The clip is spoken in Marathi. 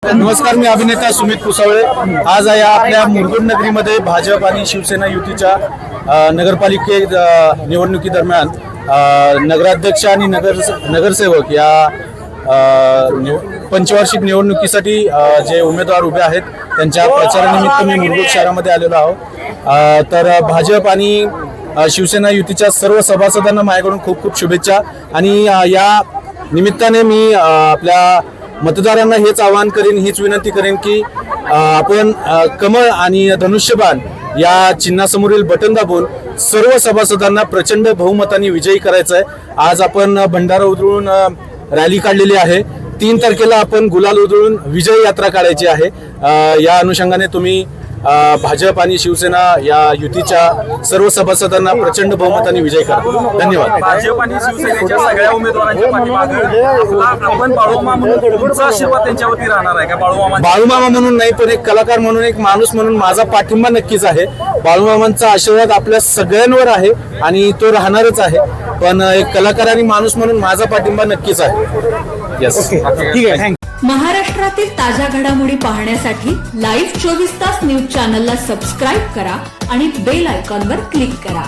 नमस्कार, मी अभिनेता सुमित कुसावळे। आज आहे आपल्या मुरगुड नगरीमध्ये भाजप आणि शिवसेना युतीच्या नगरपालिके निवडणुकी दरम्यान नगराध्यक्ष आणि नगरसेवक या पंचवार्षिक निवडणुकीसाठी जे उमेदवार उभे आहेत त्यांच्या प्रचारानिमित्त मी मुरगुड शहरामध्ये आलेलो आहोत। तर भाजप आणि शिवसेना युतीच्या सर्व सभासदांना माझ्याकडून खूप खूप शुभेच्छा। आणि या निमित्ताने मी आपल्या मतदारांना हेच आवाहन करेन, हीच विनंती करेन की आपण कमळ आणि धनुष्यबाण या चिन्हासमोरील बटन दाबून सर्व सभासदांना प्रचंड बहुमताने विजयी करायचं आहे। आज आपण भंडारा उधळून रॅली काढलेली आहे। 3 तारखेला आपण गुलाल उधळून विजय यात्रा काढायची आहे। या अनुषंगाने तुम्ही भाजप आणि शिवसेना या युतीच्या सर्व सभासदांना प्रचंड बहुमताने विजय करा। धन्यवाद। भाजप आणि शिवसेनेच्या सगळ्या उमेदवारांच्या पाठीमागे आपण बाळूमामा म्हणून तुमचा आशीर्वाद त्यांच्यावरती राहणार आहे का? बाळूमामा म्हणून नाही, पण एक कलाकार म्हणून, एक माणूस म्हणून माझा पाठिंबा नक्कीच आहे। बाळूमामांचा आशीर्वाद आपल्या सगळ्यांवर आहे आणि तो राहणारच आहे, पण एक कलाकार आणि माणूस म्हणून माझा पाठिंबा नक्कीच आहे। यस, ठीक आहे, थँक्यू। महाराष्ट्रातील ताज्या घडामोडी पाहण्यासाठी लाईव्ह 24 तास न्यूज चॅनलला सबस्क्राईब करा आणि बेल आयकॉनवर क्लिक करा।